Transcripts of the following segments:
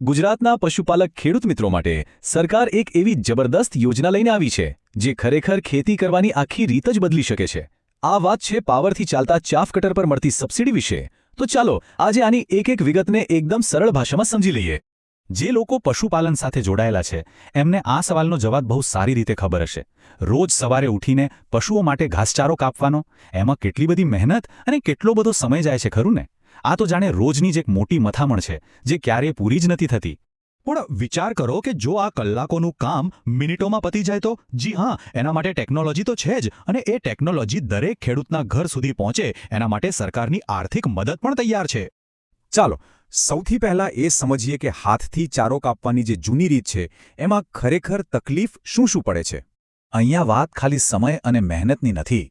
ગુજરાતના પશુપાલક ખેડૂત મિત્રો માટે સરકાર એક એવી જબરદસ્ત યોજના લઈને આવી છે જે ખરેખર ખેતી કરવાની આખી રીત જ બદલી શકે છે। આ વાત છે પાવરથી ચાલતા ચાફ કટર પર મળતી સબસિડી વિશે। તો ચાલો આજે આની એક વિગતને એકદમ સરળ ભાષામાં સમજી લઈએ। જે લોકો પશુપાલન સાથે જોડાયેલા છે એમને આ સવાલનો જવાબ બહુ સારી રીતે ખબર હશે। રોજ સવારે ઉઠીને પશુઓ માટે ઘાસચારો કાપવાનો, એમાં કેટલી બધી મહેનત અને કેટલો બધો સમય જાય છે, ખરું ને? આ તો જાણે રોજની જ એક મોટી મથામણ છે જે ક્યારેય પૂરી જ નથી થતી। પણ વિચાર કરો કે જો આ કલાકોનું કામ મિનિટોમાં પતી જાય તો? જી હા, એના માટે ટેકનોલોજી તો છે જ, અને એ ટેકનોલોજી દરેક ખેડૂતના ઘર સુધી પહોંચે એના માટે સરકારની આર્થિક મદદ પણ તૈયાર છે। ચાલો સૌથી પહેલા એ સમજીએ કે હાથથી ચારો કાપવાની જે જૂની રીત છે એમાં ખરેખર તકલીફ શું પડે છે। અહીંયા વાત ખાલી સમય અને મહેનતની નથી।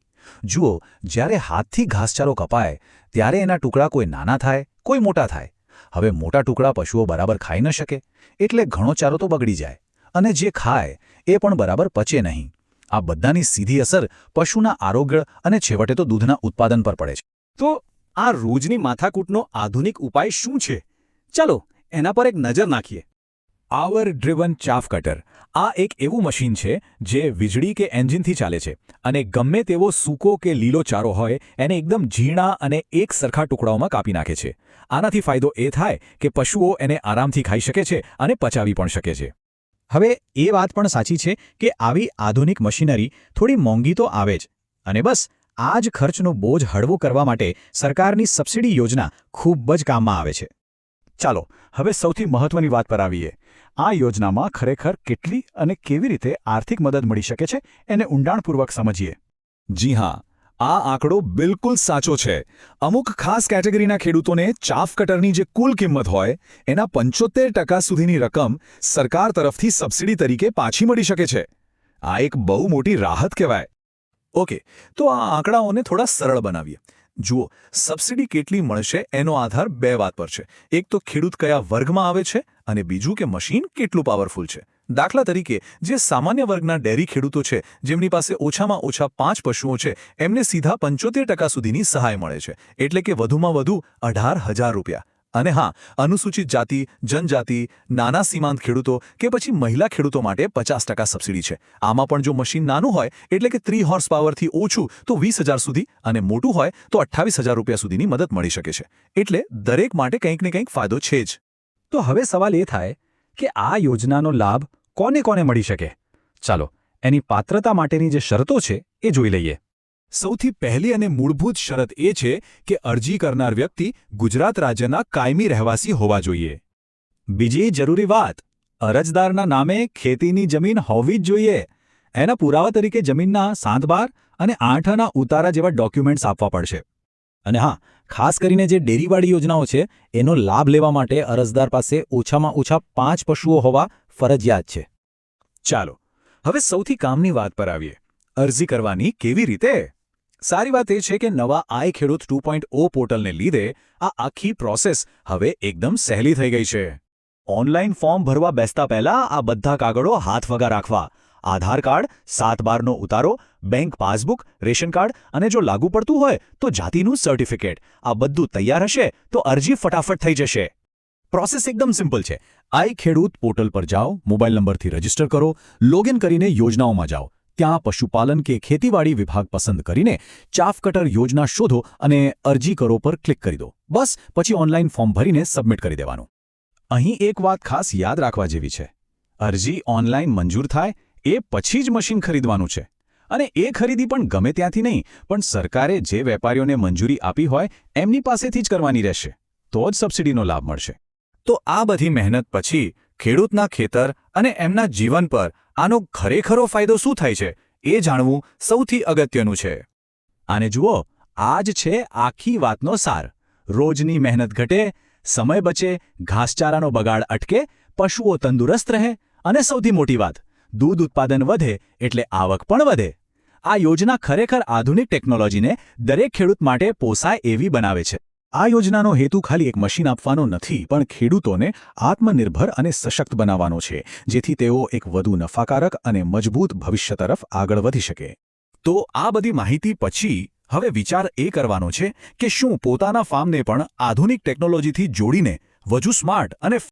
જુઓ, જ્યારે હાથથી ઘાસચારો કપાય ત્યારે એના ટુકડા કોઈ નાના થાય, કોઈ મોટા થાય। હવે મોટા ટુકડા પશુઓ બરાબર ખાઈ ન શકે, એટલે ઘણો ચારો તો બગડી જાય, અને જે ખાય એ પણ બરાબર પચે નહીં। આ બધાની સીધી અસર પશુના આરોગ્ય અને છેવટે તો દૂધના ઉત્પાદન પર પડે છે। તો આ રોજની માથાકૂટનો આધુનિક ઉપાય શું છે? ચાલો એના પર એક નજર નાખીએ। આવર ડ્રિવન ચાફ કટર આ એક એવું મશીન છે જે વીજળી કે એન્જિનથી ચાલે છે અને ગમે તેવો સૂકો કે લીલો ચારો હોય એને એકદમ ઝીણા અને એક સરખા ટુકડાઓમાં કાપી નાખે છે। આનાથી ફાયદો એ થાય કે પશુઓ એને આરામથી ખાઈ શકે છે અને પચાવી પણ શકે છે। હવે એ વાત પણ સાચી છે કે આવી આધુનિક મશીનરી થોડી મોંઘી તો આવે જ, અને બસ આ જ ખર્ચનો બોજ હળવો કરવા માટે સરકારની સબસિડી યોજના ખૂબ જ કામમાં આવે છે। ચાલો હવે સૌથી મહત્વની વાત પર આવીએ। આ યોજનામાં ખરેખર કેટલી અને કેવી રીતે આર્થિક મદદ મળી શકે છે એને ઊંડાણપૂર્વક સમજીએ। જી હા, આ આંકડો બિલકુલ સાચો છે। અમુક ખાસ કેટેગરીના ખેડૂતોને ચાફ કટરની જે કુલ કિંમત હોય એના 75% સુધીની રકમ સરકાર તરફથી સબસિડી તરીકે પાછી મળી શકે છે। આ એક બહુ મોટી રાહત કહેવાય। ઓકે, તો આ આંકડાઓને થોડા સરળ બનાવીએ। જુઓ, સબસિડી કેટલી મળશે એનો આધાર બે વાત પર છે। એક તો ખેડૂત કયા વર્ગમાં આવે છે, અને બીજું કે મશીન કેટલું પાવરફુલ છે। દાખલા તરીકે જે સામાન્ય વર્ગના ડેરી ખેડૂતો છે જેમની પાસે ઓછામાં ઓછા 5 પશુઓ છે એમને સીધા 75% સુધીની સહાય મળે છે, એટલે કે વધુમાં વધુ 18,000 રૂપિયા। અને હા, અનુસૂચિત જાતિ, જનજાતિ, નાના સીમાંત ખેડૂતો કે પછી મહિલા ખેડૂતો માટે 50% સબસિડી છે। આમાં પણ જો મશીન નાનું હોય એટલે કે 3 હોર્સ પાવરથી ઓછું તો 20,000 સુધી, અને મોટું હોય તો 28,000 રૂપિયા સુધીની મદદ મળી શકે છે। એટલે દરેક માટે કંઈક ને કંઈક ફાયદો છે જ। તો હવે સવાલ એ થાય કે આ યોજનાનો લાભ કોને કોને મળી શકે? ચાલો એની પાત્રતા માટેની જે શરતો છે એ જોઈ લઈએ। સૌથી પહેલી અને મૂળભૂત શરત એ છે કે અરજી કરનાર વ્યક્તિ ગુજરાત રાજ્યના કાયમી રહેવાસી હોવા જોઈએ। બીજી જરૂરી વાત, અરજદારના નામે ખેતીની જમીન હોવી જ જોઈએ। એના પુરાવા તરીકે જમીનના 7/12 અને 8 ઉતારા જેવા ડોક્યુમેન્ટ્સ આપવા પડશે। અને હા, ખાસ કરીને જે ડેરીવાળી યોજનાઓ છે એનો લાભ લેવા માટે અરજદાર પાસે ઓછામાં ઓછા 5 પશુઓ હોવા ફરજિયાત છે। ચાલો હવે સૌથી કામની વાત પર આવીએ। અરજી કરવાની કેવી રીતે? સારી વાત એ છે કે નવા આઈ ખેડૂત 2.0 પોર્ટલને લીધે આ આખી પ્રોસેસ હવે એકદમ સહેલી થઈ ગઈ છે। ઓનલાઈન ફોર્મ ભરવા બેસતા પહેલા આ બધા કાગળો હાથવગા રાખવા, આધાર કાર્ડ, 7/12નો ઉતારો, બેંક પાસબુક, રેશન કાર્ડ, અને જો લાગુ પડતું હોય તો જાતિનું સર્ટિફિકેટ, આ બધું તૈયાર હશે તો અરજી ફટાફટ થઈ જશે। પ્રોસેસ એકદમ સિમ્પલ છે। આઈ ખેડૂત પોર્ટલ પર જાઓ, મોબાઈલ નંબરથી રજીસ્ટર કરો, લોગિન કરીને યોજનાઓમાં જાઓ, ત્યાં પશુપાલન કે ખેતીવાડી વિભાગ પસંદ કરીને ચાફ કટર યોજના શોધો અને અરજી કરો પર ક્લિક કરી દો। બસ પછી ઓનલાઈન ફોર્મ ભરીને સબમિટ કરી દેવાનું। અહીં એક વાત ખાસ યાદ રાખવા જેવી છે, અરજી ઓનલાઈન મંજૂર થાય એ પછી જ મશીન ખરીદવાનું છે, અને એ ખરીદી પણ ગમે ત્યાંથી નહીં, પણ સરકારે જે વેપારીઓને મંજૂરી આપી હોય એમની પાસેથી જ કરવાની રહેશે, તો જ સબસિડીનો લાભ મળશે। તો આ બધી મહેનત પછી ખેડૂતના ખેતર અને એમના જીવન પર આનો ખરેખરો ફાયદો શું થાય છે એ જાણવું સૌથી અગત્યનું છે। આને જુઓ, આ જ છે આખી વાતનો સાર। રોજની મહેનત ઘટે, સમય બચે, ઘાસચારાનો બગાડ અટકે, પશુઓ તંદુરસ્ત રહે, અને સૌથી મોટી વાત, દૂધ ઉત્પાદન વધે એટલે આવક પણ વધે। આ યોજના ખરેખર આધુનિક ટેકનોલોજીને દરેક ખેડૂત માટે પોસાય એવી બનાવે છે। આ યોજનાનો હેતુ ખાલી એક મશીન આપવાનો નથી, પણ ખેડૂતોને આત્મનિર્ભર અને સશક્ત બનાવવાનો છે, જેથી તેઓ એક વધુ નફાકારક અને મજબૂત ભવિષ્ય તરફ આગળ વધી શકે। તો આ બધી માહિતી પછી હવે વિચાર એ કરવાનો છે કે શું પોતાના ફાર્મને પણ આધુનિક ટેકનોલોજીથી જોડીને વધુ સ્માર્ટ અને